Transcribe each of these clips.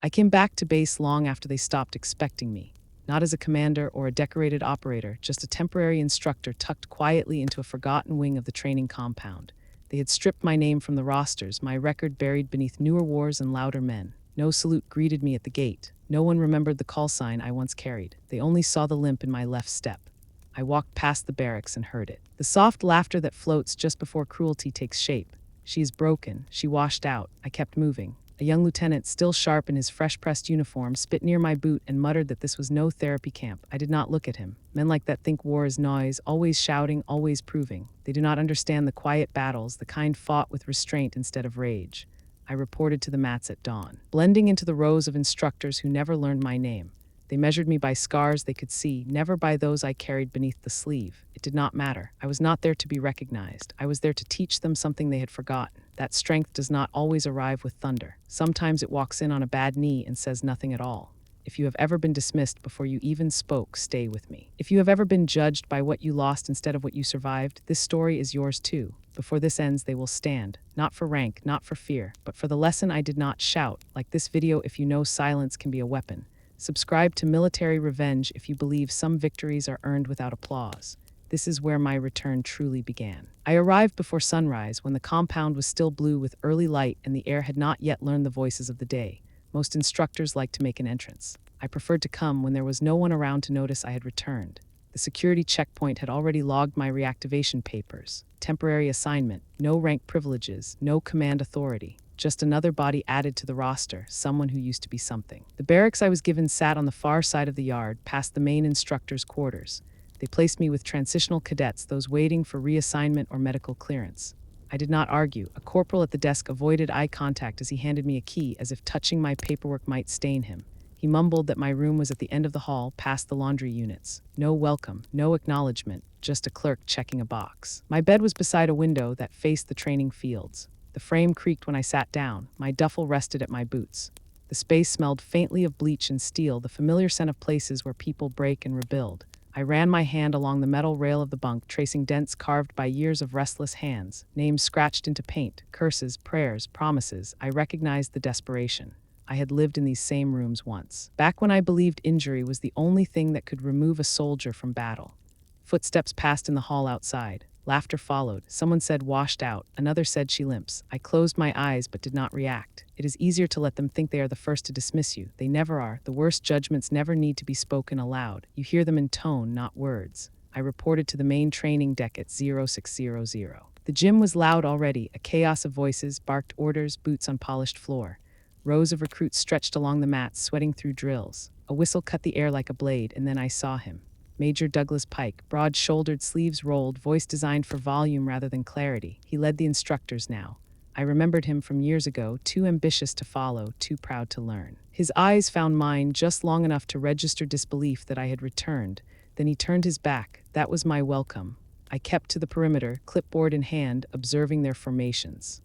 I came back to base long after they stopped expecting me. Not as a commander or a decorated operator, just a temporary instructor tucked quietly into a forgotten wing of the training compound. They had stripped my name from the rosters, my record buried beneath newer wars and louder men. No salute greeted me at the gate. No one remembered the call sign I once carried. They only saw the limp in my left step. I walked past the barracks and heard it. The soft laughter that floats just before cruelty takes shape. She is broken. She washed out. I kept moving. A young lieutenant, still sharp in his fresh-pressed uniform, spit near my boot and muttered that this was no therapy camp. I did not look at him. Men like that think war is noise, always shouting, always proving. They do not understand the quiet battles, the kind fought with restraint instead of rage. I reported to the mats at dawn, blending into the rows of instructors who never learned my name. They measured me by scars they could see, never by those I carried beneath the sleeve. It did not matter. I was not there to be recognized. I was there to teach them something they had forgotten. That strength does not always arrive with thunder. Sometimes it walks in on a bad knee and says nothing at all. If you have ever been dismissed before you even spoke, stay with me. If you have ever been judged by what you lost instead of what you survived, this story is yours too. Before this ends, they will stand, not for rank, not for fear, but for the lesson I did not shout. Like this video, if you know silence can be a weapon. Subscribe to Military Revenge if you believe some victories are earned without applause. This is where my return truly began. I arrived before sunrise when the compound was still blue with early light and the air had not yet learned the voices of the day. Most instructors like to make an entrance. I preferred to come when there was no one around to notice I had returned. The security checkpoint had already logged my reactivation papers. Temporary assignment, no rank privileges, no command authority. Just another body added to the roster, someone who used to be something. The barracks I was given sat on the far side of the yard, past the main instructor's quarters. They placed me with transitional cadets, those waiting for reassignment or medical clearance. I did not argue. A corporal at the desk avoided eye contact as he handed me a key, as if touching my paperwork might stain him. He mumbled that my room was at the end of the hall, past the laundry units. No welcome, no acknowledgement, just a clerk checking a box. My bed was beside a window that faced the training fields. The frame creaked when I sat down. My duffel rested at my boots. The space smelled faintly of bleach and steel, the familiar scent of places where people break and rebuild. I ran my hand along the metal rail of the bunk, tracing dents carved by years of restless hands, names scratched into paint, curses, prayers, promises. I recognized the desperation. I had lived in these same rooms once, back when I believed injury was the only thing that could remove a soldier from battle. Footsteps passed in the hall outside. Laughter followed. Someone said washed out. Another said she limps. I closed my eyes but did not react. It is easier to let them think they are the first to dismiss you. They never are. The worst judgments never need to be spoken aloud. You hear them in tone, not words. I reported to the main training deck at 0600. The gym was loud already, a chaos of voices, barked orders, boots on polished floor. Rows of recruits stretched along the mats, sweating through drills. A whistle cut the air like a blade, and then I saw him. Major Douglas Pike, broad-shouldered, sleeves rolled, voice designed for volume rather than clarity. He led the instructors now. I remembered him from years ago, too ambitious to follow, too proud to learn. His eyes found mine just long enough to register disbelief that I had returned. Then he turned his back. That was my welcome. I kept to the perimeter, clipboard in hand, observing their formations.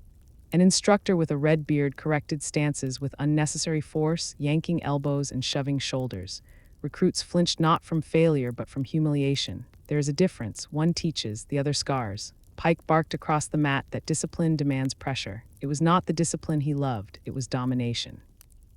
An instructor with a red beard corrected stances with unnecessary force, yanking elbows and shoving shoulders. Recruits flinched not from failure but from humiliation. There is a difference. One teaches, the other scars. Pike barked across the mat that discipline demands pressure. It was not the discipline he loved, it was domination.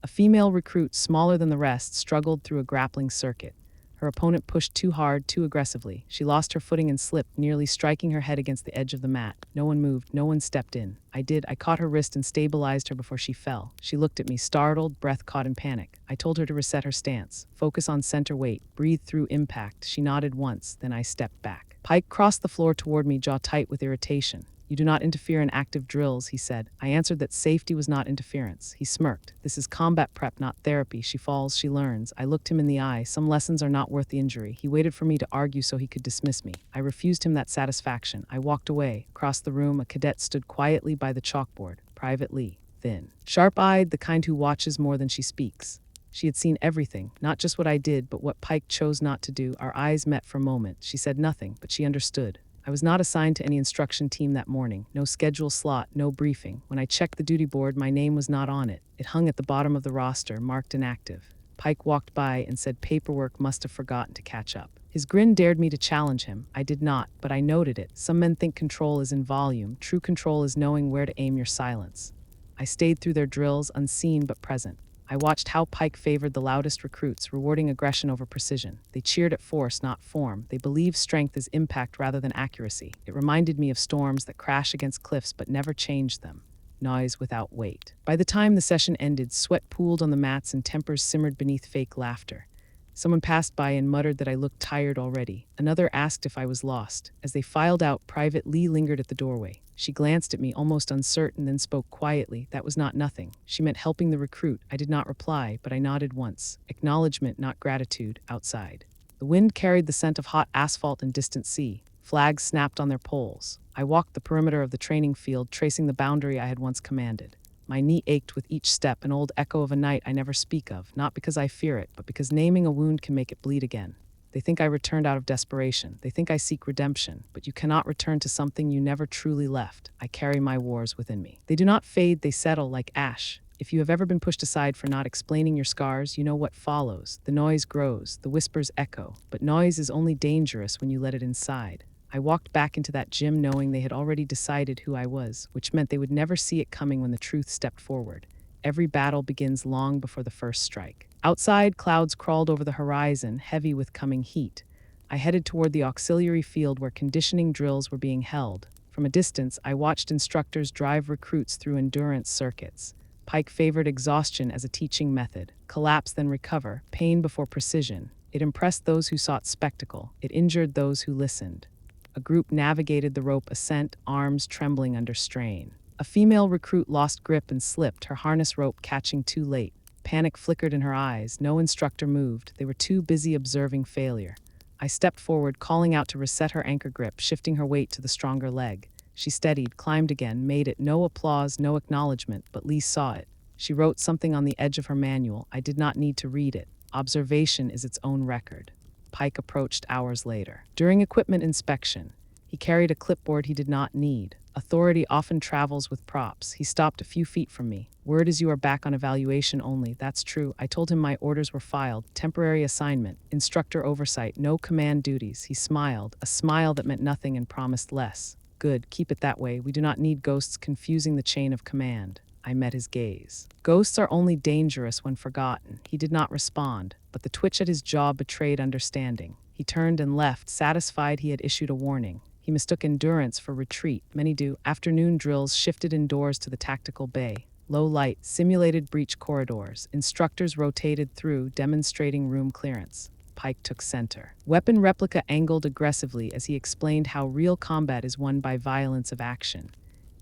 A female recruit, smaller than the rest, struggled through a grappling circuit. Her opponent pushed too hard, too aggressively. She lost her footing and slipped, nearly striking her head against the edge of the mat. No one moved, no one stepped in. I did. I caught her wrist and stabilized her before she fell. She looked at me, startled, breath caught in panic. I told her to reset her stance, focus on center weight, breathe through impact. She nodded once, then I stepped back. Pike crossed the floor toward me, jaw tight with irritation. You do not interfere in active drills, he said. I answered that safety was not interference. He smirked. This is combat prep, not therapy. She falls, she learns. I looked him in the eye. Some lessons are not worth the injury. He waited for me to argue so he could dismiss me. I refused him that satisfaction. I walked away. Across the room, a cadet stood quietly by the chalkboard. Private Lee, thin, sharp-eyed, the kind who watches more than she speaks. She had seen everything, not just what I did, but what Pike chose not to do. Our eyes met for a moment. She said nothing, but she understood. I was not assigned to any instruction team that morning. No schedule slot, no briefing. When I checked the duty board, my name was not on it. It hung at the bottom of the roster, marked inactive. Pike walked by and said paperwork must have forgotten to catch up. His grin dared me to challenge him. I did not, but I noted it. Some men think control is in volume. True control is knowing where to aim your silence. I stayed through their drills, unseen but present. I watched how Pike favored the loudest recruits, rewarding aggression over precision. They cheered at force, not form. They believed strength is impact rather than accuracy. It reminded me of storms that crash against cliffs but never change them. Noise without weight. By the time the session ended, sweat pooled on the mats and tempers simmered beneath fake laughter. Someone passed by and muttered that I looked tired already. Another asked if I was lost. As they filed out, Private Lee lingered at the doorway. She glanced at me, almost uncertain, then spoke quietly. That was not nothing. She meant helping the recruit. I did not reply, but I nodded once. Acknowledgement, not gratitude, outside. The wind carried the scent of hot asphalt and distant sea. Flags snapped on their poles. I walked the perimeter of the training field, tracing the boundary I had once commanded. My knee ached with each step, an old echo of a night I never speak of, not because I fear it, but because naming a wound can make it bleed again. They think I returned out of desperation. They think I seek redemption, but you cannot return to something you never truly left. I carry my wars within me. They do not fade, they settle like ash. If you have ever been pushed aside for not explaining your scars, you know what follows. The noise grows, the whispers echo, but noise is only dangerous when you let it inside. I walked back into that gym knowing they had already decided who I was, which meant they would never see it coming when the truth stepped forward. Every battle begins long before the first strike. Outside, clouds crawled over the horizon, heavy with coming heat. I headed toward the auxiliary field where conditioning drills were being held. From a distance, I watched instructors drive recruits through endurance circuits. Pike favored exhaustion as a teaching method. Collapse, then recover. Pain before precision. It impressed those who sought spectacle. It injured those who listened. A group navigated the rope ascent, arms trembling under strain. A female recruit lost grip and slipped, her harness rope catching too late. Panic flickered in her eyes. No instructor moved. They were too busy observing failure. I stepped forward, calling out to reset her anchor grip, shifting her weight to the stronger leg. She steadied, climbed again, made it. No applause, no acknowledgement, but Lee saw it. She wrote something on the edge of her manual. I did not need to read it. Observation is its own record. Pike approached hours later. During equipment inspection, he carried a clipboard he did not need. Authority often travels with props. He stopped a few feet from me. Word is you are back on evaluation only. That's true. I told him my orders were filed. Temporary assignment. Instructor oversight. No command duties. He smiled, a smile that meant nothing and promised less. Good. Keep it that way. We do not need ghosts confusing the chain of command. I met his gaze. Ghosts are only dangerous when forgotten. He did not respond, but the twitch at his jaw betrayed understanding. He turned and left, satisfied he had issued a warning. He mistook endurance for retreat. Many do. Afternoon drills shifted indoors to the tactical bay. Low light, simulated breach corridors. Instructors rotated through, demonstrating room clearance. Pike took center. Weapon replica angled aggressively as he explained how real combat is won by violence of action.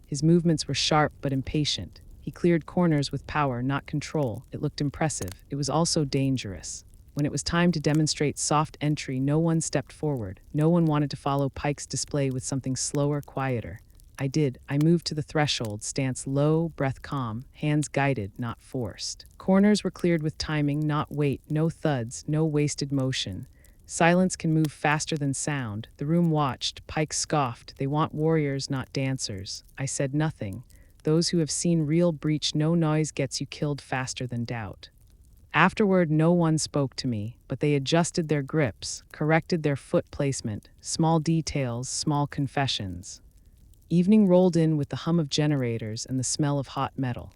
His movements were sharp but impatient. He cleared corners with power, not control. It looked impressive. It was also dangerous. When it was time to demonstrate soft entry, no one stepped forward. No one wanted to follow Pike's display with something slower, quieter. I did. I moved to the threshold, stance low, breath calm, hands guided, not forced. Corners were cleared with timing, not weight, no thuds, no wasted motion. Silence can move faster than sound. The room watched. Pike scoffed. They want warriors, not dancers. I said nothing. Those who have seen real breach, no noise gets you killed faster than doubt. Afterward, no one spoke to me, but they adjusted their grips, corrected their foot placement, small details, small confessions. Evening rolled in with the hum of generators and the smell of hot metal.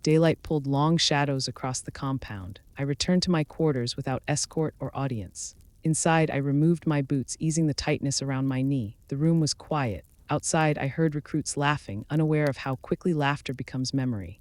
Daylight pulled long shadows across the compound. I returned to my quarters without escort or audience. Inside, I removed my boots, easing the tightness around my knee. The room was quiet. Outside, I heard recruits laughing, unaware of how quickly laughter becomes memory.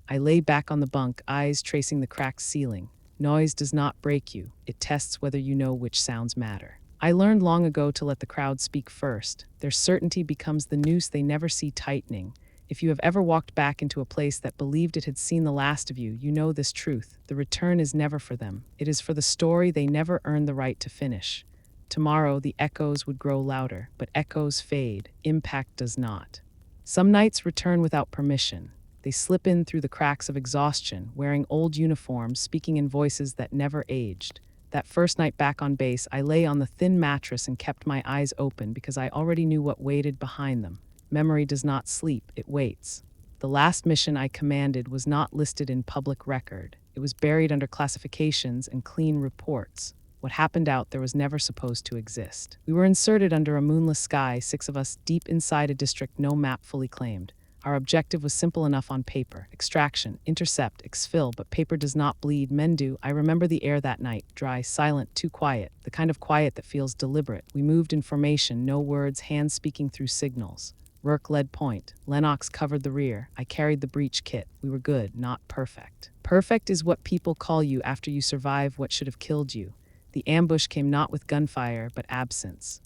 I lay back on the bunk, eyes tracing the cracked ceiling. Noise does not break you. It tests whether you know which sounds matter. I learned long ago to let the crowd speak first. Their certainty becomes the noose they never see tightening. If you have ever walked back into a place that believed it had seen the last of you, you know this truth. The return is never for them. It is for the story they never earned the right to finish. Tomorrow, the echoes would grow louder, but echoes fade. Impact does not. Some nights return without permission. They slip in through the cracks of exhaustion, wearing old uniforms, speaking in voices that never aged. That first night back on base, I lay on the thin mattress and kept my eyes open because I already knew what waited behind them. Memory does not sleep, it waits. The last mission I commanded was not listed in public record. It was buried under classifications and clean reports. What happened out there was never supposed to exist. We were inserted under a moonless sky, 6 of us deep inside a district no map fully claimed. Our objective was simple enough on paper: extraction, intercept, exfil, but paper does not bleed, men do. I remember the air that night, dry, silent, too quiet, the kind of quiet that feels deliberate. We moved in formation, no words, hands speaking through signals. Rourke led point. Lennox covered the rear. I carried the breach kit. We were good, not perfect. Perfect is what people call you after you survive what should have killed you. The ambush came not with gunfire, but absence.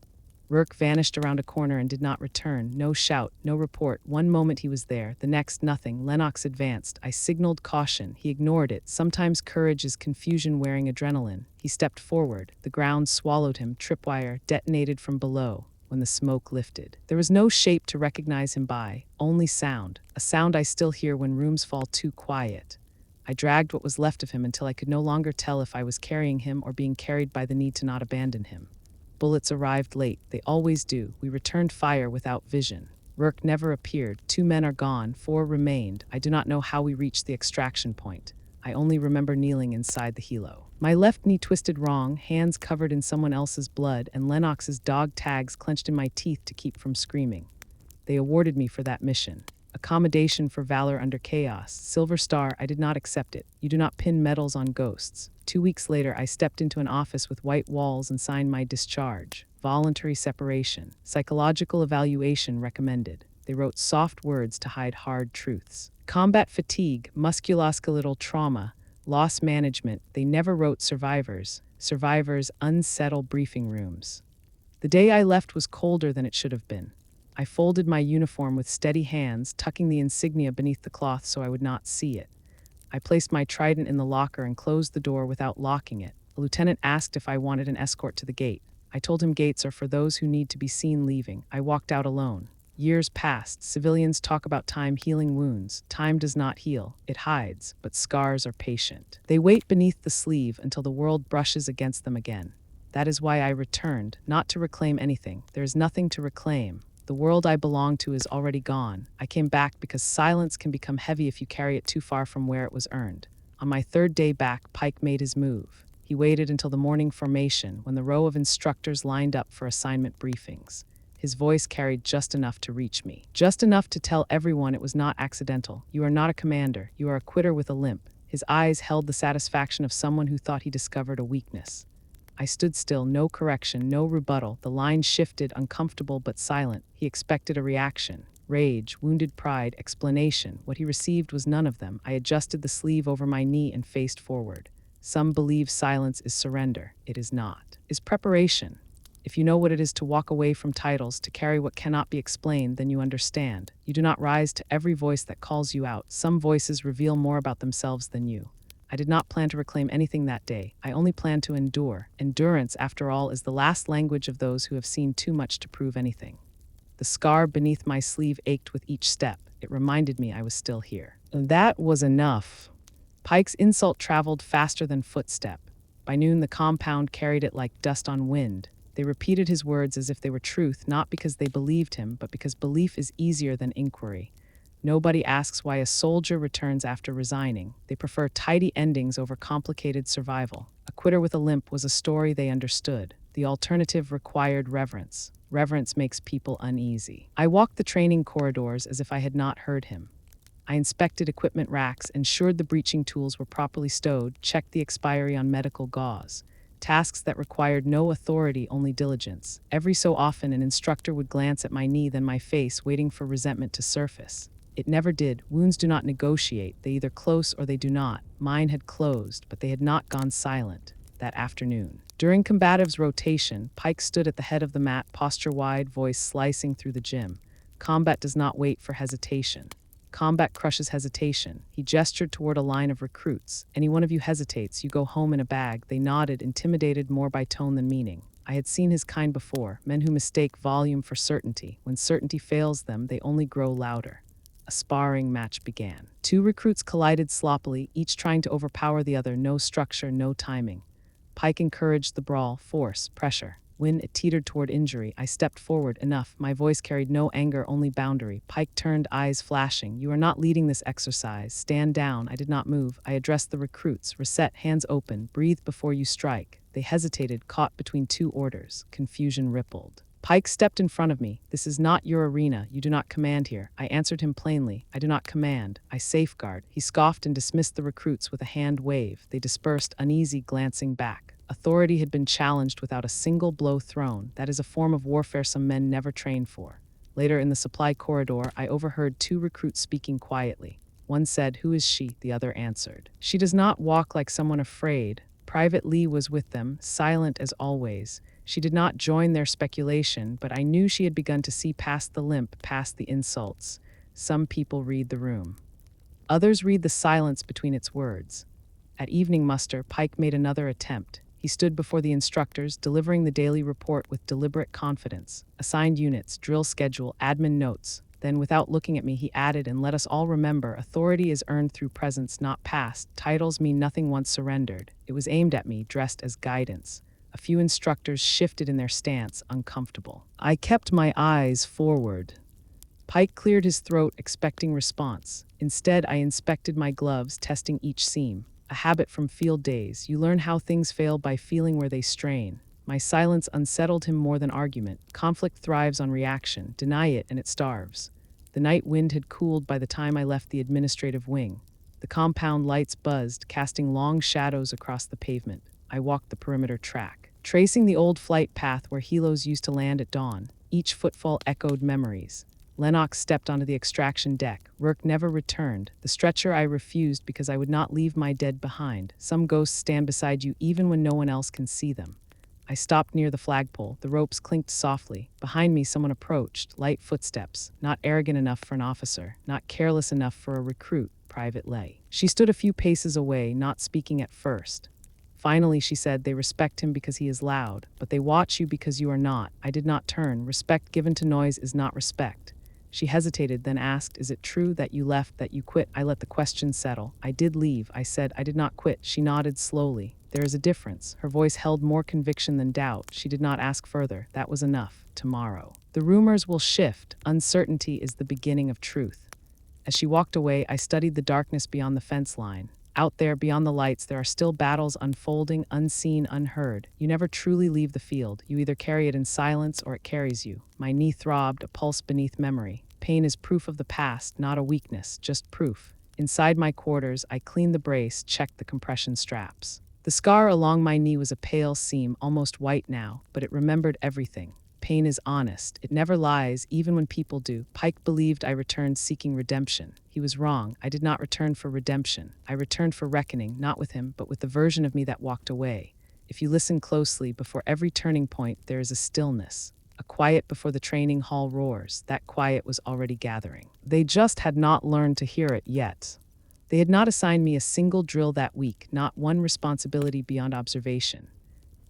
Rourke vanished around a corner and did not return. No shout, no report. One moment he was there, the next nothing. Lennox advanced. I signaled caution. He ignored it. Sometimes courage is confusion wearing adrenaline. He stepped forward. The ground swallowed him. Tripwire detonated from below when the smoke lifted. There was no shape to recognize him by, only sound. A sound I still hear when rooms fall too quiet. I dragged what was left of him until I could no longer tell if I was carrying him or being carried by the need to not abandon him. Bullets arrived late. They always do. We returned fire without vision. Rourke never appeared. 2 men are gone. 4 remained. I do not know how we reached the extraction point. I only remember kneeling inside the helo. My left knee twisted wrong, hands covered in someone else's blood, and Lennox's dog tags clenched in my teeth to keep from screaming. They awarded me for that mission. Accommodation for valor under chaos. Silver Star, I did not accept it. You do not pin medals on ghosts. 2 weeks later, I stepped into an office with white walls and signed my discharge. Voluntary separation. Psychological evaluation recommended. They wrote soft words to hide hard truths. Combat fatigue, musculoskeletal trauma, loss management. They never wrote survivors. Survivors unsettle briefing rooms. The day I left was colder than it should have been. I folded my uniform with steady hands, tucking the insignia beneath the cloth so I would not see it. I placed my trident in the locker and closed the door without locking it. A lieutenant asked if I wanted an escort to the gate. I told him gates are for those who need to be seen leaving. I walked out alone. Years passed. Civilians talk about time healing wounds. Time does not heal. It hides, but scars are patient. They wait beneath the sleeve until the world brushes against them again. That is why I returned, not to reclaim anything. There is nothing to reclaim. The world I belong to is already gone. I came back because silence can become heavy if you carry it too far from where it was earned. On my 3rd day back, Pike made his move. He waited until the morning formation, when the row of instructors lined up for assignment briefings. His voice carried just enough to reach me. Just enough to tell everyone it was not accidental. You are not a commander. You are a quitter with a limp. His eyes held the satisfaction of someone who thought he discovered a weakness. I stood still, no correction, no rebuttal. The line shifted, uncomfortable but silent. He expected a reaction. Rage, wounded pride, explanation. What he received was none of them. I adjusted the sleeve over my knee and faced forward. Some believe silence is surrender. It is not. Is preparation. If you know what it is to walk away from titles, to carry what cannot be explained, then you understand. You do not rise to every voice that calls you out. Some voices reveal more about themselves than you. I did not plan to reclaim anything that day. I only planned to endure. Endurance, after all, is the last language of those who have seen too much to prove anything. The scar beneath my sleeve ached with each step. It reminded me I was still here. And that was enough. Pike's insult traveled faster than footstep. By noon, the compound carried it like dust on wind. They repeated his words as if they were truth, not because they believed him, but because belief is easier than inquiry. Nobody asks why a soldier returns after resigning. They prefer tidy endings over complicated survival. A quitter with a limp was a story they understood. The alternative required reverence. Reverence makes people uneasy. I walked the training corridors as if I had not heard him. I inspected equipment racks, ensured the breaching tools were properly stowed, checked the expiry on medical gauze. Tasks that required no authority, only diligence. Every so often, an instructor would glance at my knee, then my face, waiting for resentment to surface. It never did. Wounds do not negotiate. They either close or they do not. Mine had closed, but they had not gone silent that afternoon. During combatives' rotation, Pike stood at the head of the mat, posture wide, voice slicing through the gym. Combat does not wait for hesitation. Combat crushes hesitation. He gestured toward a line of recruits. Any one of you hesitates, you go home in a bag. They nodded, intimidated more by tone than meaning. I had seen his kind before, men who mistake volume for certainty. When certainty fails them, they only grow louder. A sparring match began. 2 recruits collided sloppily, each trying to overpower the other. No structure, no timing. Pike encouraged the brawl, force, pressure. When it teetered toward injury, I stepped forward. Enough. My voice carried no anger, only boundary. Pike turned, eyes flashing. You are not leading this exercise. Stand down. I did not move. I addressed the recruits. Reset, hands open. Breathe before you strike. They hesitated, caught between 2 orders. Confusion rippled. Pike stepped in front of me. This is not your arena. You do not command here. I answered him plainly. I do not command. I safeguard. He scoffed and dismissed the recruits with a hand wave. They dispersed, uneasy, glancing back. Authority had been challenged without a single blow thrown. That is a form of warfare some men never train for. Later in the supply corridor, I overheard two recruits speaking quietly. One said, "Who is she?" The other answered, "She does not walk like someone afraid." Private Lee was with them, silent as always. She did not join their speculation, but I knew she had begun to see past the limp, past the insults. Some people read the room. Others read the silence between its words. At evening muster, Pike made another attempt. He stood before the instructors, delivering the daily report with deliberate confidence. Assigned units, drill schedule, admin notes. Then, without looking at me, he added, "And let us all remember, authority is earned through presence, not passed. Titles mean nothing once surrendered." It was aimed at me, dressed as guidance. A few instructors shifted in their stance, uncomfortable. I kept my eyes forward. Pike cleared his throat, expecting response. Instead, I inspected my gloves, testing each seam. A habit from field days. You learn how things fail by feeling where they strain. My silence unsettled him more than argument. Conflict thrives on reaction. Deny it and it starves. The night wind had cooled by the time I left the administrative wing. The compound lights buzzed, casting long shadows across the pavement. I walked the perimeter track, tracing the old flight path where helos used to land at dawn. Each footfall echoed memories. Lennox stepped onto the extraction deck. Rourke never returned. The stretcher I refused because I would not leave my dead behind. Some ghosts stand beside you even when no one else can see them. I stopped near the flagpole. The ropes clinked softly. Behind me, someone approached, light footsteps. Not arrogant enough for an officer, not careless enough for a recruit, Private Lay. She stood a few paces away, not speaking at first. Finally, she said, "They respect him because he is loud, but they watch you because you are not." I did not turn. Respect given to noise is not respect. She hesitated, then asked, "Is it true that you left, that you quit?" I let the question settle. "I did leave," I said. "I did not quit." She nodded slowly. "There is a difference." Her voice held more conviction than doubt. She did not ask further. That was enough. Tomorrow. The rumors will shift. Uncertainty is the beginning of truth. As she walked away, I studied the darkness beyond the fence line. Out there, beyond the lights, there are still battles unfolding, unseen, unheard. You never truly leave the field. You either carry it in silence or it carries you. My knee throbbed, a pulse beneath memory. Pain is proof of the past, not a weakness, just proof. Inside my quarters, I cleaned the brace, checked the compression straps. The scar along my knee was a pale seam, almost white now, but it remembered everything. Pain is honest. It never lies, even when people do. Pike believed I returned seeking redemption. He was wrong. I did not return for redemption. I returned for reckoning, not with him, but with the version of me that walked away. If you listen closely, before every turning point, there is a stillness. A quiet before the training hall roars. That quiet was already gathering. They just had not learned to hear it yet. They had not assigned me a single drill that week, not one responsibility beyond observation.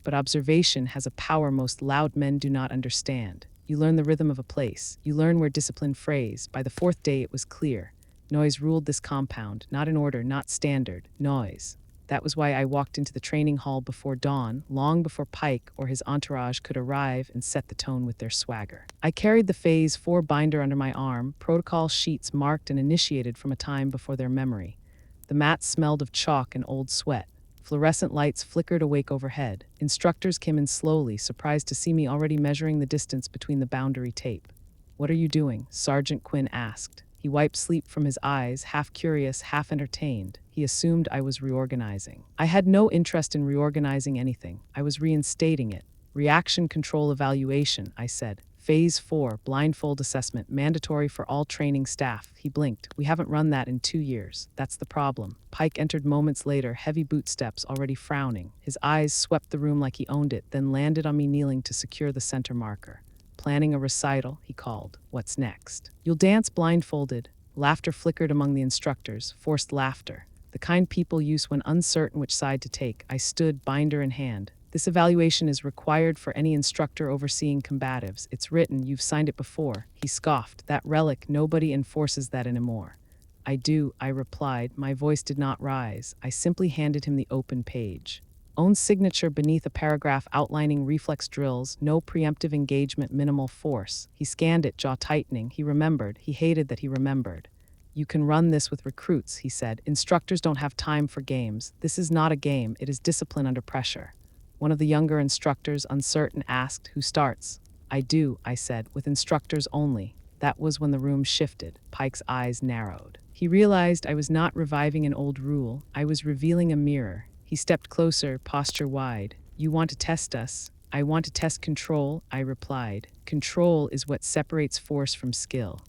But observation has a power most loud men do not understand. You learn the rhythm of a place. You learn where discipline frays. By the fourth day, it was clear. Noise ruled this compound, not in order, not standard. Noise. That was why I walked into the training hall before dawn, long before Pike or his entourage could arrive and set the tone with their swagger. I carried the Phase 4 binder under my arm, protocol sheets marked and initiated from a time before their memory. The mat smelled of chalk and old sweat. Fluorescent lights flickered awake overhead. Instructors came in slowly, surprised to see me already measuring the distance between the boundary tape. "What are you doing?" Sergeant Quinn asked. He wiped sleep from his eyes, half curious, half entertained. He assumed I was reorganizing. I had no interest in reorganizing anything. I was reinstating it. "Reaction control evaluation," I said. "Phase 4, blindfold assessment, mandatory for all training staff." He blinked. "We haven't run that in 2 years. That's the problem." Pike entered moments later, heavy bootsteps, already frowning. His eyes swept the room like he owned it, then landed on me kneeling to secure the center marker. "Planning a recital," he called. "What's next?" "You'll dance blindfolded." Laughter flickered among the instructors, forced laughter. The kind people use when uncertain which side to take. I stood, binder in hand. "This evaluation is required for any instructor overseeing combatives. It's written, you've signed it before." He scoffed. "That relic, nobody enforces that anymore." "I do," I replied. My voice did not rise. I simply handed him the open page. Own signature beneath a paragraph outlining reflex drills, no preemptive engagement, minimal force. He scanned it, jaw tightening. He remembered. He hated that he remembered. "You can run this with recruits," he said. "Instructors don't have time for games. This is not a game. It is discipline under pressure." One of the younger instructors, uncertain, asked, "Who starts?" I do, I said, with instructors only. That was when the room shifted. Pike's eyes narrowed. He realized I was not reviving an old rule. I was revealing a mirror. He stepped closer, posture wide. You want to test us? I want to test control, I replied. Control is what separates force from skill.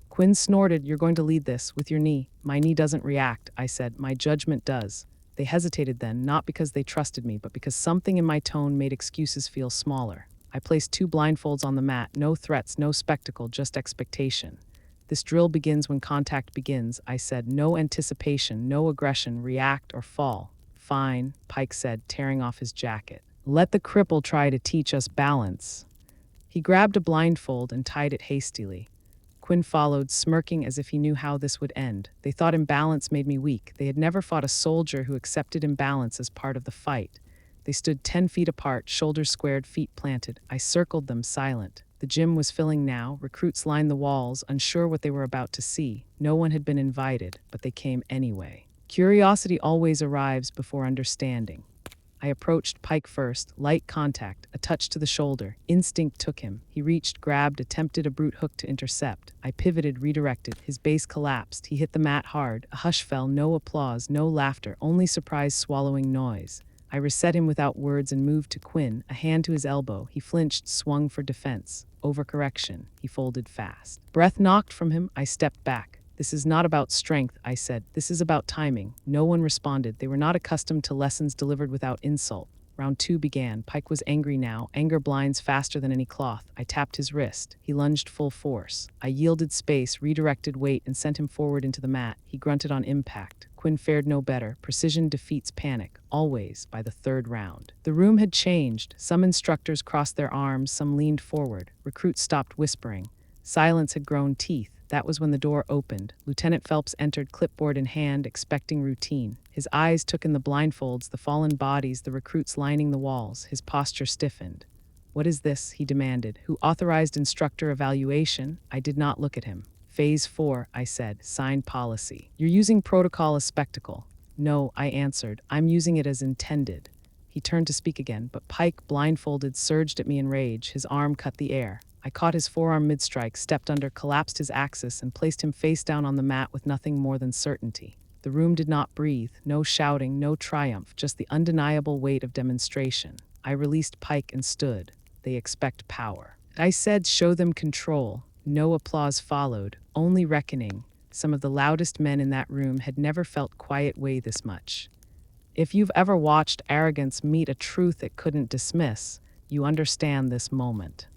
Quinn snorted. You're going to lead this with your knee. My knee doesn't react, I said. My judgment does. They hesitated then, not because they trusted me, but because something in my tone made excuses feel smaller. I placed 2 blindfolds on the mat. No threats, no spectacle, just expectation. This drill begins when contact begins, I said. No anticipation, no aggression, react or fall. Fine, Pike said, tearing off his jacket. Let the cripple try to teach us balance. He grabbed a blindfold and tied it hastily. Quinn followed, smirking as if he knew how this would end. They thought imbalance made me weak. They had never fought a soldier who accepted imbalance as part of the fight. They stood 10 feet apart, shoulders squared, feet planted. I circled them, silent. The gym was filling now. Recruits lined the walls, unsure what they were about to see. No one had been invited, but they came anyway. Curiosity always arrives before understanding. I approached Pike first, light contact, a touch to the shoulder. Instinct took him. He reached, grabbed, attempted a brute hook to intercept. I pivoted, redirected. His base collapsed. He hit the mat hard. A hush fell, no applause, no laughter, only surprised swallowing noise. I reset him without words and moved to Quinn, a hand to his elbow. He flinched, swung for defense. Overcorrection. He folded fast. Breath knocked from him. I stepped back. This is not about strength, I said. This is about timing. No one responded. They were not accustomed to lessons delivered without insult. Round 2 began. Pike was angry now. Anger blinds faster than any cloth. I tapped his wrist. He lunged full force. I yielded space, redirected weight, and sent him forward into the mat. He grunted on impact. Quinn fared no better. Precision defeats panic, always, by the 3rd round. The room had changed. Some instructors crossed their arms, some leaned forward. Recruits stopped whispering. Silence had grown teeth. That was when the door opened. Lieutenant Phelps entered, clipboard in hand, expecting routine. His eyes took in the blindfolds, the fallen bodies, the recruits lining the walls. His posture stiffened. What is this? He demanded. Who authorized instructor evaluation? I did not look at him. Phase 4, I said. Signed policy. You're using protocol as spectacle. No, I answered. I'm using it as intended. He turned to speak again, but Pike, blindfolded, surged at me in rage. His arm cut the air. I caught his forearm mid-strike, stepped under, collapsed his axis, and placed him face down on the mat with nothing more than certainty. The room did not breathe. No shouting, no triumph, just the undeniable weight of demonstration. I released Pike and stood. They expect power. I said, show them control. No applause followed, only reckoning. Some of the loudest men in that room had never felt quiet weigh this much. If you've ever watched arrogance meet a truth it couldn't dismiss, you understand this moment.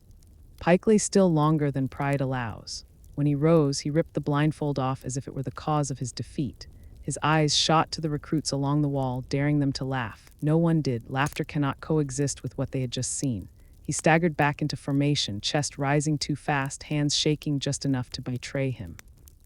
Pike lay still longer than pride allows. When he rose, he ripped the blindfold off as if it were the cause of his defeat. His eyes shot to the recruits along the wall, daring them to laugh. No one did. Laughter cannot coexist with what they had just seen. He staggered back into formation, chest rising too fast, hands shaking just enough to betray him.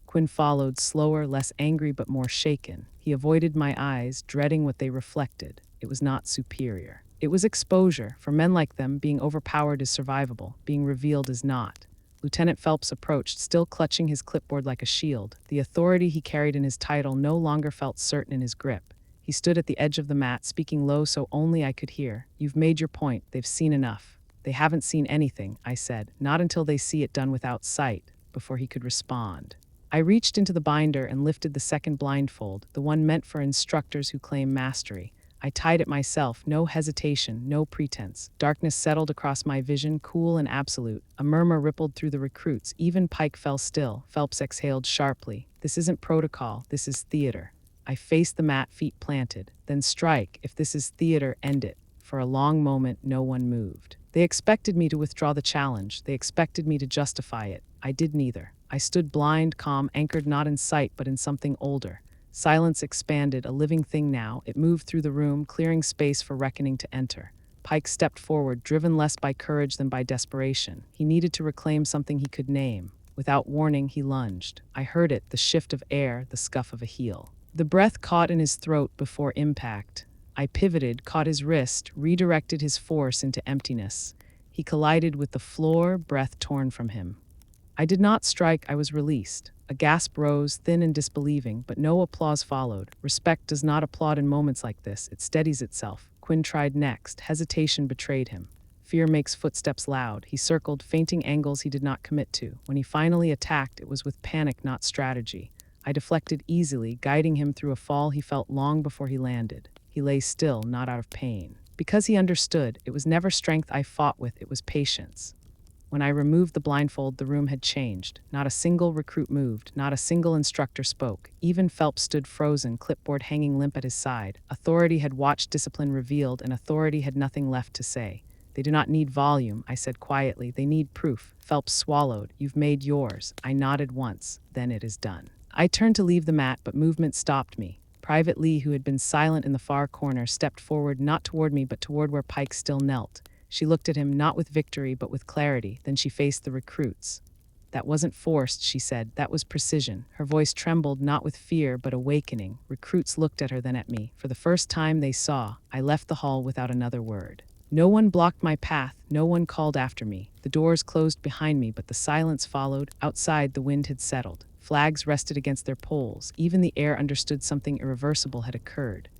Quinn followed, slower, less angry but more shaken. He avoided my eyes, dreading what they reflected. It was not superior. It was exposure. For men like them, being overpowered is survivable. Being revealed is not. Lieutenant Phelps approached, still clutching his clipboard like a shield. The authority he carried in his title no longer felt certain in his grip. He stood at the edge of the mat, speaking low so only I could hear. You've made your point. They've seen enough. They haven't seen anything, I said. Not until they see it done without sight, before he could respond. I reached into the binder and lifted the second blindfold, the one meant for instructors who claim mastery. I tied it myself, no hesitation, no pretense. Darkness settled across my vision, cool and absolute. A murmur rippled through the recruits. Even Pike fell still. Phelps exhaled sharply. This isn't protocol, this is theater. I faced the mat, feet planted. Then strike. If this is theater, end it. For a long moment, no one moved. They expected me to withdraw the challenge. They expected me to justify it. I did neither. I stood blind, calm, anchored not in sight, but in something older. Silence expanded, a living thing now. It moved through the room, clearing space for reckoning to enter. Pike stepped forward, driven less by courage than by desperation. He needed to reclaim something he could name. Without warning, he lunged. I heard it, the shift of air, the scuff of a heel. The breath caught in his throat before impact. I pivoted, caught his wrist, redirected his force into emptiness. He collided with the floor, breath torn from him. I did not strike, I was released. A gasp rose, thin and disbelieving, but no applause followed. Respect does not applaud in moments like this, it steadies itself. Quinn tried next. Hesitation betrayed him. Fear makes footsteps loud. He circled, feinting angles he did not commit to. When he finally attacked, it was with panic, not strategy. I deflected easily, guiding him through a fall he felt long before he landed. He lay still, not out of pain. Because he understood, it was never strength I fought with, it was patience. When I removed the blindfold, the room had changed. Not a single recruit moved, not a single instructor spoke. Even Phelps stood frozen, clipboard hanging limp at his side. Authority had watched discipline revealed, and authority had nothing left to say. They do not need volume, I said quietly. They need proof. Phelps swallowed. You've made yours. I nodded once. Then it is done. I turned to leave the mat, but movement stopped me. Private Lee, who had been silent in the far corner, stepped forward, not toward me, but toward where Pike still knelt. She looked at him, not with victory, but with clarity. Then she faced the recruits. That wasn't forced, she said. That was precision. Her voice trembled, not with fear, but awakening. Recruits looked at her, then at me. For the first time they saw. I left the hall without another word. No one blocked my path. No one called after me. The doors closed behind me, but the silence followed. Outside, the wind had settled. Flags rested against their poles. Even the air understood something irreversible had occurred.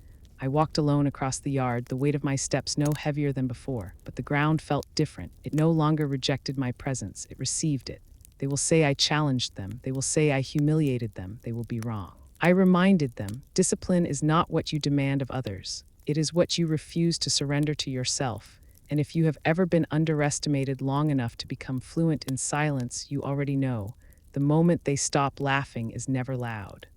I walked alone across the yard, the weight of my steps no heavier than before, but the ground felt different. It no longer rejected my presence, it received it. They will say I challenged them. They will say I humiliated them. They will be wrong. I reminded them, discipline is not what you demand of others. It is what you refuse to surrender to yourself. And if you have ever been underestimated long enough to become fluent in silence, you already know. The moment they stop laughing is never loud.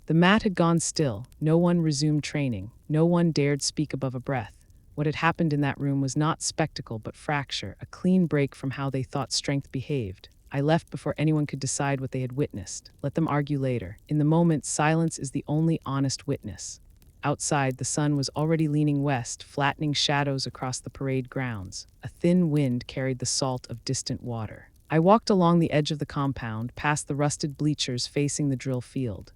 The mat had gone still. No one resumed training. No one dared speak above a breath. What had happened in that room was not spectacle but fracture, a clean break from how they thought strength behaved. I left before anyone could decide what they had witnessed. Let them argue later. In the moment, silence is the only honest witness. Outside, the sun was already leaning west, flattening shadows across the parade grounds. A thin wind carried the salt of distant water. I walked along the edge of the compound, past the rusted bleachers facing the drill field.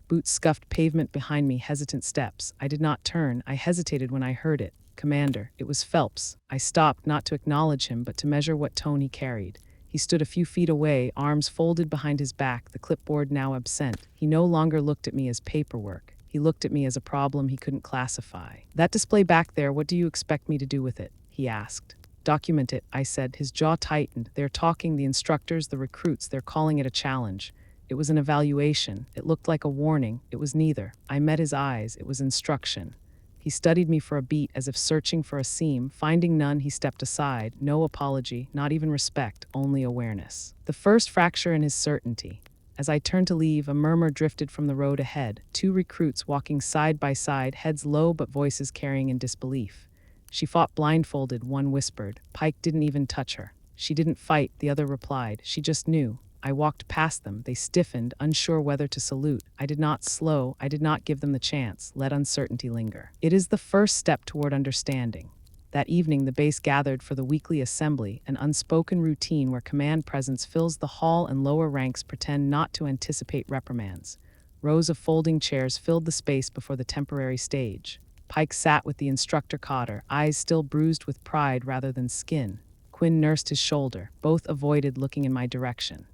Boots scuffed pavement behind me, hesitant steps. I did not turn. I hesitated when I heard it. Commander. It was Phelps. I stopped, not to acknowledge him, but to measure what tone he carried. He stood a few feet away, arms folded behind his back, the clipboard now absent. He no longer looked at me as paperwork. He looked at me as a problem he couldn't classify. That display back there, what do you expect me to do with it? He asked. Document it, I said. His jaw tightened. They're talking, the instructors, the recruits, they're calling it a challenge. It was an evaluation. It looked like a warning. It was neither. I met his eyes. It was instruction. He studied me for a beat, as if searching for a seam. Finding none, he stepped aside. No apology, not even respect, only awareness. The first fracture in his certainty. As I turned to leave, a murmur drifted from the road ahead. Two recruits walking side by side, heads low but voices carrying in disbelief. She fought blindfolded, one whispered. Pike didn't even touch her. She didn't fight, the other replied. She just knew. I walked past them. They stiffened, unsure whether to salute. I did not slow. I did not give them the chance. Let uncertainty linger. It is the first step toward understanding. That evening, the base gathered for the weekly assembly, an unspoken routine where command presence fills the hall and lower ranks pretend not to anticipate reprimands. Rows of folding chairs filled the space before the temporary stage. Pike sat with the instructor Cotter, eyes still bruised with pride rather than skin. Quinn nursed his shoulder. Both avoided looking in my direction.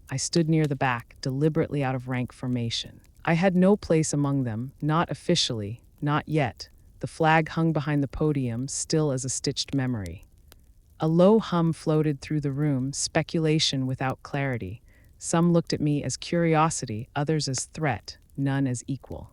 I stood near the back, deliberately out of rank formation. I had no place among them, not officially, not yet. The flag hung behind the podium, still as a stitched memory. A low hum floated through the room, speculation without clarity. Some looked at me as curiosity, others as threat, none as equal.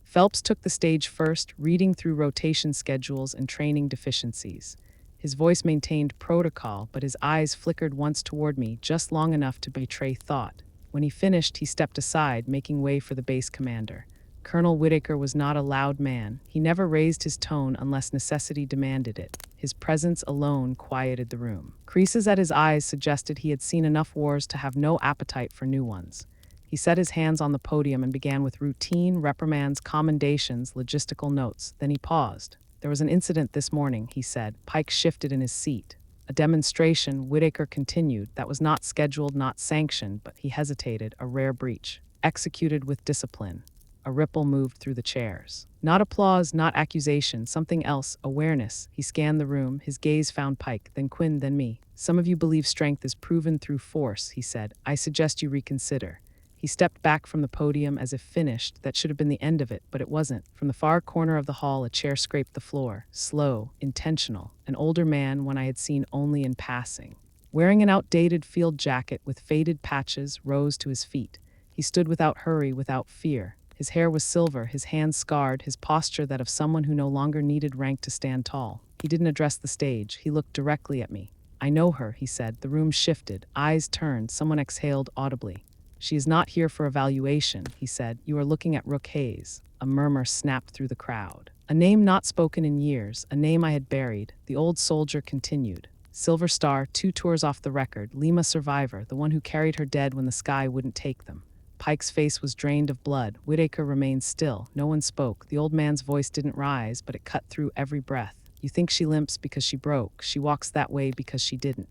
Phelps took the stage first, reading through rotation schedules and training deficiencies. His voice maintained protocol, but his eyes flickered once toward me, just long enough to betray thought. When he finished, he stepped aside, making way for the base commander. Colonel Whitaker was not a loud man. He never raised his tone unless necessity demanded it. His presence alone quieted the room. Creases at his eyes suggested he had seen enough wars to have no appetite for new ones. He set his hands on the podium and began with routine, reprimands, commendations, logistical notes. Then he paused. There was an incident this morning, he said. Pike shifted in his seat. A demonstration, Whitaker continued, that was not scheduled, not sanctioned, but he hesitated, a rare breach. Executed with discipline. A ripple moved through the chairs. Not applause, not accusation, something else, awareness. He scanned the room, his gaze found Pike, then Quinn, then me. Some of you believe strength is proven through force, he said. I suggest you reconsider. He He stepped back from the podium as if finished. That should have been the end of it, but it wasn't. From the far corner of the hall, a chair scraped the floor. Slow, intentional. An older man, one I had seen only in passing. Wearing an outdated field jacket with faded patches, rose to his feet. He stood without hurry, without fear. His hair was silver, his hands scarred, his posture that of someone who no longer needed rank to stand tall. He didn't address the stage. He looked directly at me. "I know her," he said. The room shifted. Eyes turned. Someone exhaled audibly. "She is not here for evaluation," he said. "You are looking at Rook Hayes." A murmur snapped through the crowd. A name not spoken in years, a name I had buried. The old soldier continued. "Silver Star, 2 tours off the record. Lima survivor, the one who carried her dead when the sky wouldn't take them." Pike's face was drained of blood. Whitaker remained still. No one spoke. The old man's voice didn't rise, but it cut through every breath. "You think she limps because she broke. She walks that way because she didn't."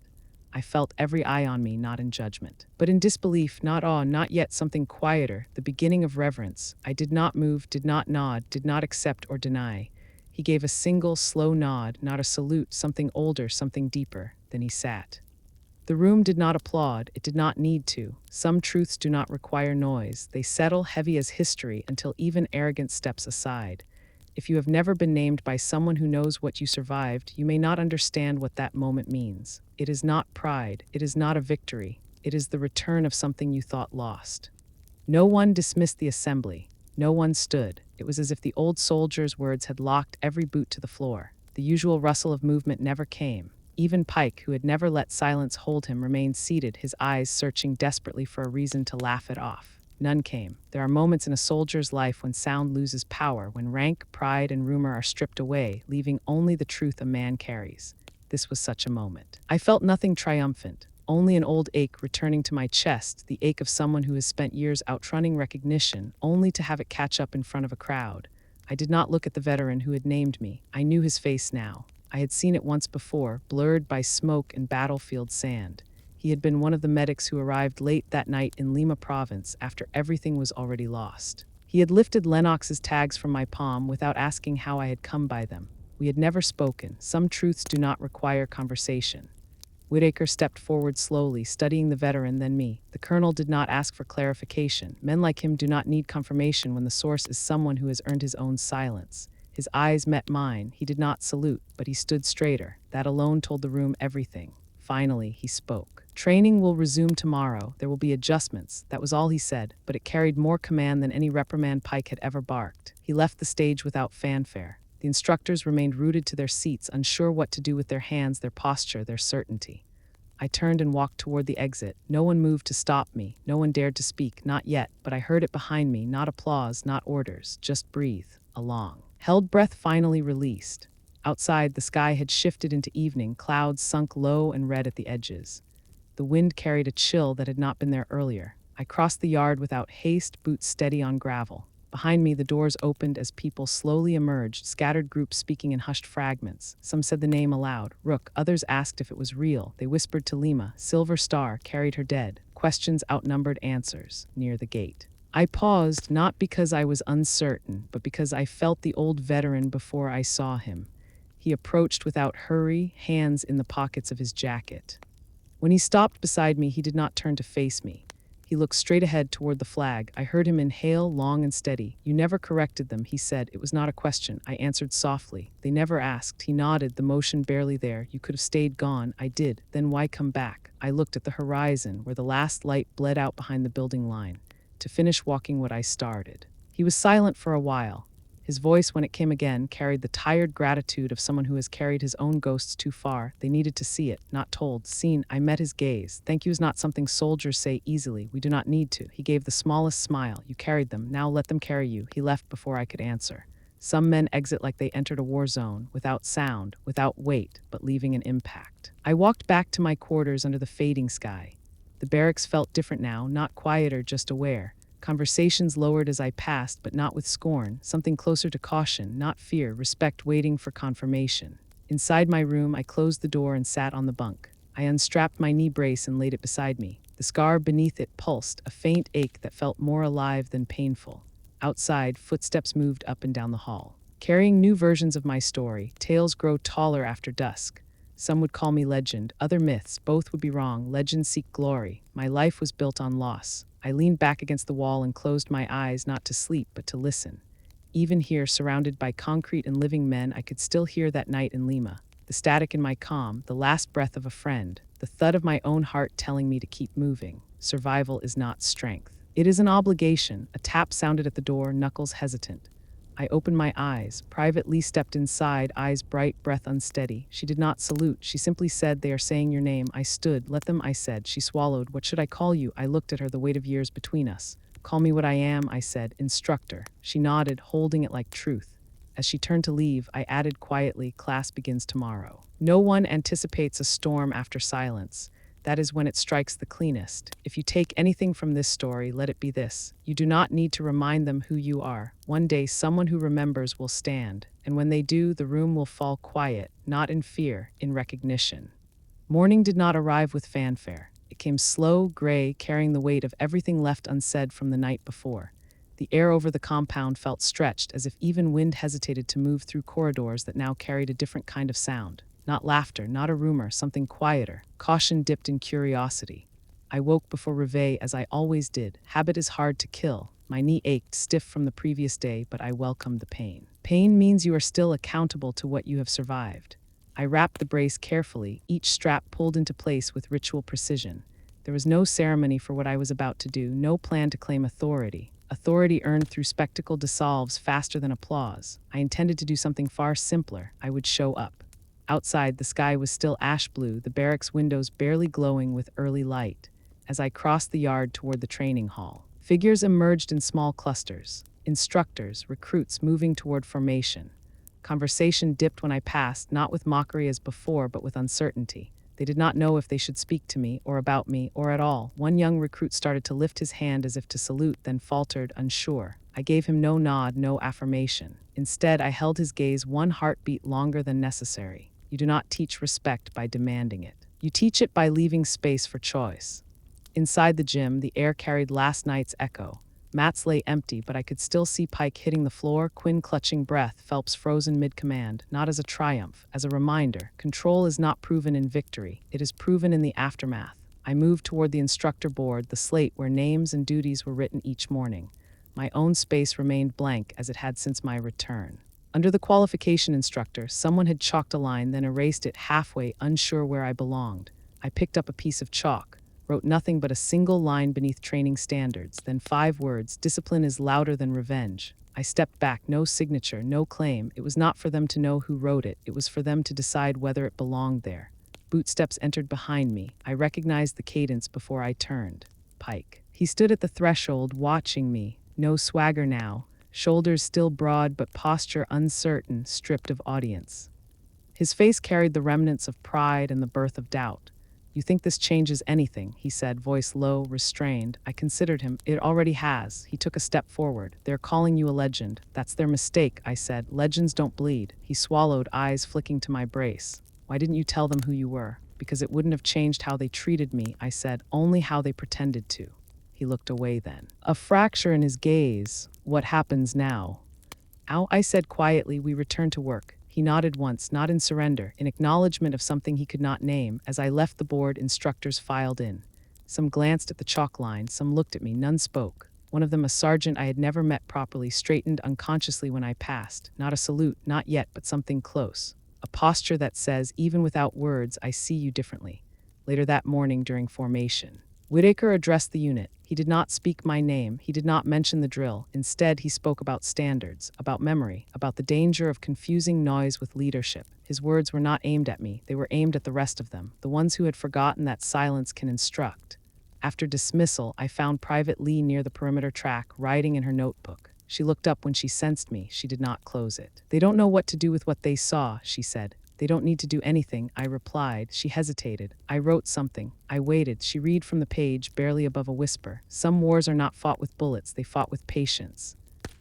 I felt every eye on me, not in judgment, but in disbelief, not awe, not yet something quieter, the beginning of reverence. I did not move, did not nod, did not accept or deny. He gave a single, slow nod, not a salute, something older, something deeper. Then he sat. The room did not applaud, it did not need to. Some truths do not require noise. They settle heavy as history until even arrogance steps aside. If you have never been named by someone who knows what you survived, you may not understand what that moment means. It is not pride, it is not a victory. It is the return of something you thought lost. No one dismissed the assembly. No one stood. It was as if the old soldier's words had locked every boot to the floor. The usual rustle of movement never came. Even Pike, who had never let silence hold him, remained seated, his eyes searching desperately for a reason to laugh it off. None came. There are moments in a soldier's life when sound loses power, when rank, pride, and rumor are stripped away, leaving only the truth a man carries. This was such a moment. I felt nothing triumphant, only an old ache returning to my chest, the ache of someone who has spent years outrunning recognition, only to have it catch up in front of a crowd. I did not look at the veteran who had named me. I knew his face now. I had seen it once before, blurred by smoke and battlefield sand. He had been one of the medics who arrived late that night in Lima province after everything was already lost. He had lifted Lennox's tags from my palm without asking how I had come by them. We had never spoken. Some truths do not require conversation. Whitaker stepped forward slowly, studying the veteran, then me. The colonel did not ask for clarification. Men like him do not need confirmation when the source is someone who has earned his own silence. His eyes met mine. He did not salute, but he stood straighter. That alone told the room everything. Finally, he spoke. "Training will resume tomorrow. There will be adjustments." That was all he said, but it carried more command than any reprimand Pike had ever barked. He left the stage without fanfare. The instructors remained rooted to their seats, unsure what to do with their hands, their posture, their certainty. I turned and walked toward the exit. No one moved to stop me. No one dared to speak, not yet, but I heard it behind me, not applause, not orders, just breathe, a long, held breath finally released. Outside, the sky had shifted into evening, clouds sunk low and red at the edges. The wind carried a chill that had not been there earlier. I crossed the yard without haste, boots steady on gravel. Behind me, the doors opened as people slowly emerged, scattered groups speaking in hushed fragments. Some said the name aloud, Rook. Others asked if it was real. They whispered to Lima, Silver Star, carried her dead. Questions outnumbered answers, near the gate. I paused, not because I was uncertain, but because I felt the old veteran before I saw him. He approached without hurry, hands in the pockets of his jacket. When he stopped beside me, he did not turn to face me. He looked straight ahead toward the flag. I heard him inhale, long and steady. "You never corrected them," he said. "It was not a question." I answered softly. "They never asked." He nodded, the motion barely there. "You could have stayed gone." I did. "Then why come back?" I looked at the horizon, where the last light bled out behind the building line, to finish walking what I started. He was silent for a while. His voice, when it came again, carried the tired gratitude of someone who has carried his own ghosts too far. They needed to see it, not told, seen. I met his gaze. "Thank you is not something soldiers say easily. We do not need to." He gave the smallest smile. "You carried them. Now let them carry you." He left before I could answer. Some men exit like they entered a war zone, without sound, without weight, but leaving an impact. I walked back to my quarters under the fading sky. The barracks felt different now, not quieter, just aware. Conversations lowered as I passed, but not with scorn, something closer to caution, not fear, respect waiting for confirmation. Inside my room, I closed the door and sat on the bunk. I unstrapped my knee brace and laid it beside me. The scar beneath it pulsed, a faint ache that felt more alive than painful. Outside, footsteps moved up and down the hall. Carrying new versions of my story, tales grow taller after dusk. Some would call me legend, other myths, both would be wrong. Legends seek glory. My life was built on loss. I leaned back against the wall and closed my eyes, not to sleep, but to listen. Even here, surrounded by concrete and living men, I could still hear that night in Lima. The static in my calm, the last breath of a friend, the thud of my own heart telling me to keep moving. Survival is not strength. It is an obligation. A tap sounded at the door, knuckles hesitant. I opened my eyes. Private Lee stepped inside, eyes bright, breath unsteady. She did not salute. She simply said, "They are saying your name." I stood. "Let them," I said. She swallowed. "What should I call you?" I looked at her, the weight of years between us. "Call me what I am," I said. "Instructor." She nodded, holding it like truth. As she turned to leave, I added quietly, "Class begins tomorrow." No one anticipates a storm after silence. That is when it strikes the cleanest. If you take anything from this story, let it be this. You do not need to remind them who you are. One day, someone who remembers will stand. And when they do, the room will fall quiet, not in fear, in recognition. Morning did not arrive with fanfare. It came slow, gray, carrying the weight of everything left unsaid from the night before. The air over the compound felt stretched, as if even wind hesitated to move through corridors that now carried a different kind of sound. Not laughter, not a rumor, something quieter. Caution dipped in curiosity. I woke before réveil, as I always did. Habit is hard to kill. My knee ached, stiff from the previous day, but I welcomed the pain. Pain means you are still accountable to what you have survived. I wrapped the brace carefully, each strap pulled into place with ritual precision. There was no ceremony for what I was about to do, no plan to claim authority. Authority earned through spectacle dissolves faster than applause. I intended to do something far simpler. I would show up. Outside, the sky was still ash blue, the barracks windows barely glowing with early light. As I crossed the yard toward the training hall, figures emerged in small clusters. Instructors, recruits moving toward formation. Conversation dipped when I passed, not with mockery as before, but with uncertainty. They did not know if they should speak to me, or about me, or at all. One young recruit started to lift his hand as if to salute, then faltered, unsure. I gave him no nod, no affirmation. Instead, I held his gaze one heartbeat longer than necessary. You do not teach respect by demanding it. You teach it by leaving space for choice. Inside the gym, the air carried last night's echo. Mats lay empty, but I could still see Pike hitting the floor, Quinn clutching breath, Phelps frozen mid-command, not as a triumph, as a reminder. Control is not proven in victory. It is proven in the aftermath. I moved toward the instructor board, the slate where names and duties were written each morning. My own space remained blank, as it had since my return. Under the qualification instructor, someone had chalked a line, then erased it halfway, unsure where I belonged. I picked up a piece of chalk, wrote nothing but a single line beneath training standards, then 5 words, "Discipline is louder than revenge." I stepped back, no signature, no claim. It was not for them to know who wrote it. It was for them to decide whether it belonged there. Bootsteps entered behind me. I recognized the cadence before I turned. Pike. He stood at the threshold, watching me. No swagger now. Shoulders still broad, but posture uncertain, stripped of audience. His face carried the remnants of pride and the birth of doubt. "You think this changes anything?" he said, voice low, restrained. I considered him. "It already has." He took a step forward. "They're calling you a legend." "That's their mistake," I said. "Legends don't bleed." He swallowed, eyes flicking to my brace. "Why didn't you tell them who you were?" "Because it wouldn't have changed how they treated me," I said, "only how they pretended to." He looked away then. A fracture in his gaze. "What happens now?" "Ow," I said quietly. "We return to work." He nodded once, not in surrender, in acknowledgement of something he could not name. As I left the board, instructors filed in. Some glanced at the chalk line, some looked at me, none spoke. One of them, a sergeant I had never met properly, straightened unconsciously when I passed. Not a salute, not yet, but something close. A posture that says, even without words, I see you differently. Later that morning during formation, Whitaker addressed the unit. He did not speak my name. He did not mention the drill. Instead, he spoke about standards, about memory, about the danger of confusing noise with leadership. His words were not aimed at me. They were aimed at the rest of them, the ones who had forgotten that silence can instruct. After dismissal, I found Private Lee near the perimeter track, writing in her notebook. She looked up when she sensed me. She did not close it. "They don't know what to do with what they saw," she said. "They don't need to do anything," I replied. She hesitated. I wrote something. I waited. She read from the page, barely above a whisper. "Some wars are not fought with bullets, they fought with patience."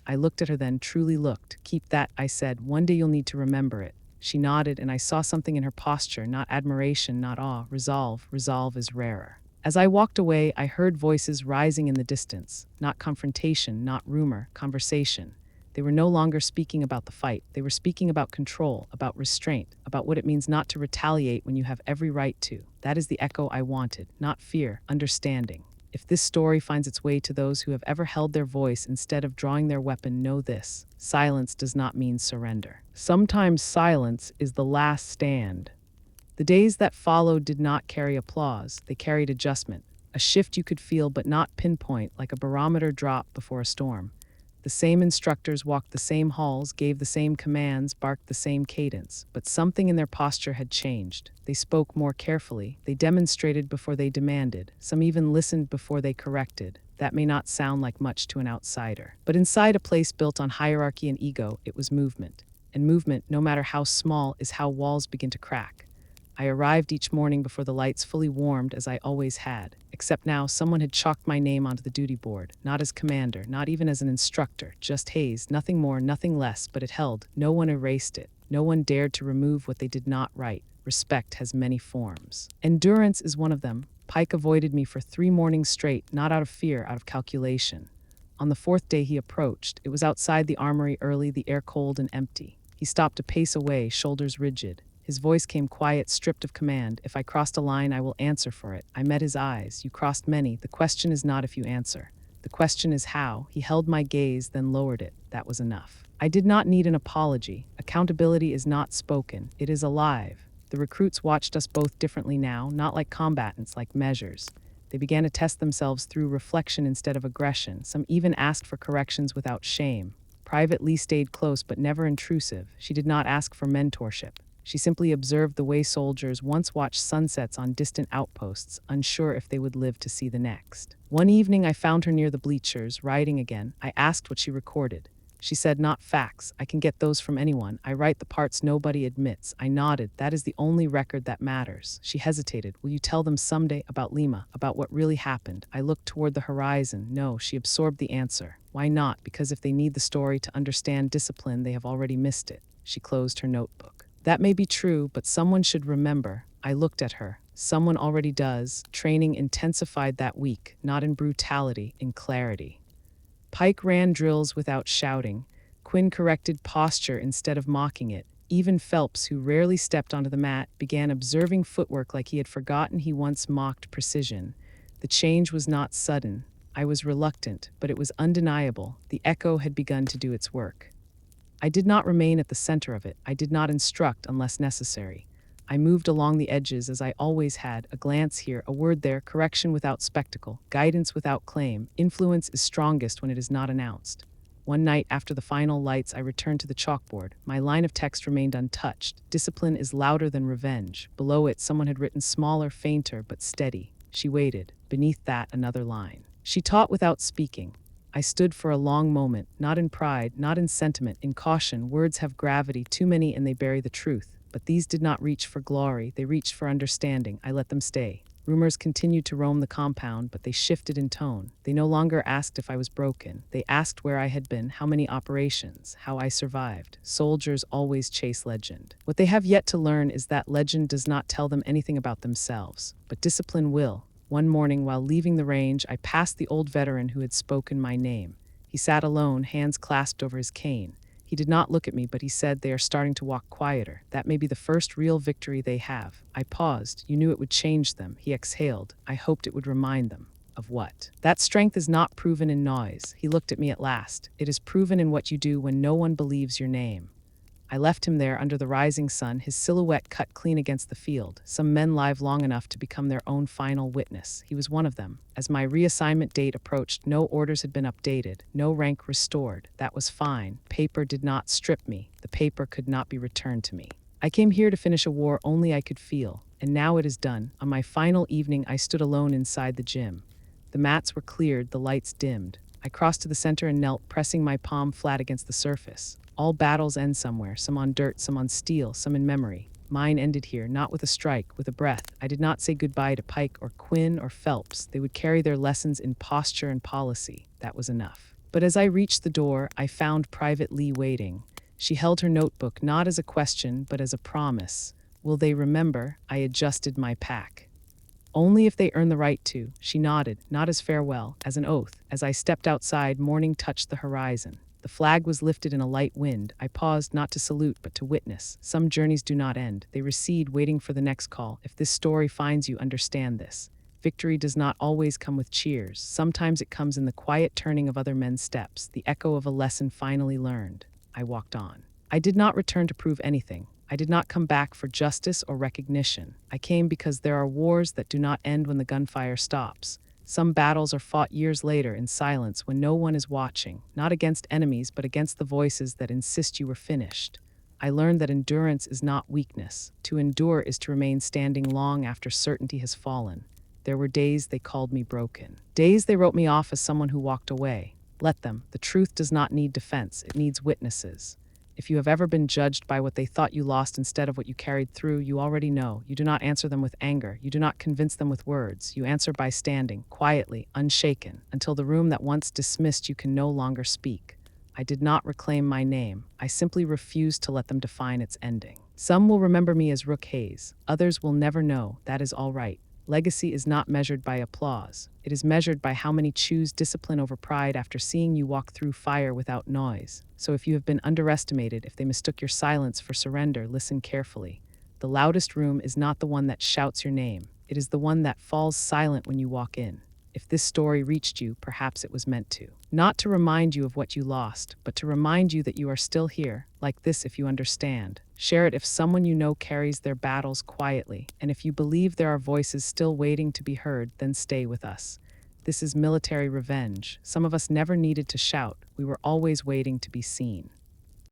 I looked at her then, truly looked. "Keep that," I said. "One day you'll need to remember it." She nodded, and I saw something in her posture, not admiration, not awe. Resolve. Resolve is rarer. As I walked away, I heard voices rising in the distance. Not confrontation, not rumor, conversation. They were no longer speaking about the fight. They were speaking about control, about restraint, about what it means not to retaliate when you have every right to. That is the echo I wanted. Not fear, understanding. If this story finds its way to those who have ever held their voice instead of drawing their weapon, know this: silence does not mean surrender. Sometimes silence is the last stand. The days that followed did not carry applause, they carried adjustment, a shift you could feel but not pinpoint, like a barometer drop before a storm. The same instructors walked the same halls, gave the same commands, barked the same cadence, but something in their posture had changed. They spoke more carefully, they demonstrated before they demanded, some even listened before they corrected. That may not sound like much to an outsider, but inside a place built on hierarchy and ego, it was movement. And movement, no matter how small, is how walls begin to crack. I arrived each morning before the lights fully warmed, as I always had, except now someone had chalked my name onto the duty board, not as commander, not even as an instructor, just Hayes, nothing more, nothing less, but it held. No one erased it. No one dared to remove what they did not write. Respect has many forms. Endurance is one of them. Pike avoided me for 3 mornings straight, not out of fear, out of calculation. On the 4th day he approached. It was outside the armory early, the air cold and empty. He stopped a pace away, shoulders rigid. His voice came quiet, stripped of command. If I crossed a line, I will answer for it. I met his eyes. You crossed many. The question is not if you answer. The question is how. He held my gaze, then lowered it. That was enough. I did not need an apology. Accountability is not spoken. It is alive. The recruits watched us both differently now, not like combatants, like measures. They began to test themselves through reflection instead of aggression. Some even asked for corrections without shame. Private Lee stayed close but never intrusive. She did not ask for mentorship. She simply observed the way soldiers once watched sunsets on distant outposts, unsure if they would live to see the next. One evening I found her near the bleachers, writing again. I asked what she recorded. She said, "Not facts. I can get those from anyone. I write the parts nobody admits." I nodded. "That is the only record that matters." She hesitated. "Will you tell them someday about Lima, about what really happened?" I looked toward the horizon. No, she absorbed the answer. Why not? Because if they need the story to understand discipline, they have already missed it. She closed her notebook. That may be true, but someone should remember. I looked at her. Someone already does. Training intensified that week, not in brutality, in clarity. Pike ran drills without shouting. Quinn corrected posture instead of mocking it. Even Phelps, who rarely stepped onto the mat, began observing footwork like he had forgotten he once mocked precision. The change was not sudden. I was reluctant, but it was undeniable. The echo had begun to do its work. I did not remain at the center of it. I did not instruct unless necessary. I moved along the edges as I always had, a glance here, a word there, correction without spectacle, guidance without claim. Influence is strongest when it is not announced. One night after the final lights, I returned to the chalkboard. My line of text remained untouched. Discipline is louder than revenge. Below it, someone had written smaller, fainter, but steady. She waited. Beneath that, another line. She taught without speaking. I stood for a long moment, not in pride, not in sentiment, in caution. Words have gravity, too many, and they bury the truth. But these did not reach for glory, they reached for understanding. I let them stay. Rumors continued to roam the compound, but they shifted in tone. They no longer asked if I was broken. They asked where I had been, how many operations, how I survived. Soldiers always chase legend. What they have yet to learn is that legend does not tell them anything about themselves, but discipline will. One morning, while leaving the range, I passed the old veteran who had spoken my name. He sat alone, hands clasped over his cane. He did not look at me, but he said, "They are starting to walk quieter. That may be the first real victory they have." I paused. "You knew it would change them." He exhaled. "I hoped it would remind them." Of what? "That strength is not proven in noise." He looked at me at last. "It is proven in what you do when no one believes your name." I left him there under the rising sun, his silhouette cut clean against the field. Some men live long enough to become their own final witness. He was one of them. As my reassignment date approached, no orders had been updated, no rank restored. That was fine. Paper did not strip me. The paper could not be returned to me. I came here to finish a war only I could feel, and now it is done. On my final evening, I stood alone inside the gym. The mats were cleared, the lights dimmed. I crossed to the center and knelt, pressing my palm flat against the surface. All battles end somewhere, some on dirt, some on steel, some in memory. Mine ended here, not with a strike, with a breath. I did not say goodbye to Pike or Quinn or Phelps. They would carry their lessons in posture and policy. That was enough. But as I reached the door, I found Private Lee waiting. She held her notebook not as a question, but as a promise. Will they remember? I adjusted my pack. Only if they earn the right to. She nodded, not as farewell, as an oath. As I stepped outside, morning touched the horizon. The flag was lifted in a light wind. I paused not to salute, but to witness. Some journeys do not end. They recede, waiting for the next call. If this story finds you, understand this. Victory does not always come with cheers. Sometimes it comes in the quiet turning of other men's steps, the echo of a lesson finally learned. I walked on. I did not return to prove anything. I did not come back for justice or recognition. I came because there are wars that do not end when the gunfire stops. Some battles are fought years later in silence when no one is watching, not against enemies, but against the voices that insist you were finished. I learned that endurance is not weakness. To endure is to remain standing long after certainty has fallen. There were days they called me broken. Days they wrote me off as someone who walked away. Let them. The truth does not need defense. It needs witnesses. If you have ever been judged by what they thought you lost instead of what you carried through, you already know. You do not answer them with anger. You do not convince them with words. You answer by standing, quietly, unshaken, until the room that once dismissed you can no longer speak. I did not reclaim my name. I simply refused to let them define its ending. Some will remember me as Rook Hayes. Others will never know. That is all right. Legacy is not measured by applause. It is measured by how many choose discipline over pride after seeing you walk through fire without noise. So if you have been underestimated, if they mistook your silence for surrender, listen carefully. The loudest room is not the one that shouts your name. It is the one that falls silent when you walk in. If this story reached you, perhaps it was meant to. Not to remind you of what you lost, but to remind you that you are still here, like this if you understand. Share it if someone you know carries their battles quietly, and if you believe there are voices still waiting to be heard, then stay with us. This is military revenge. Some of us never needed to shout. We were always waiting to be seen.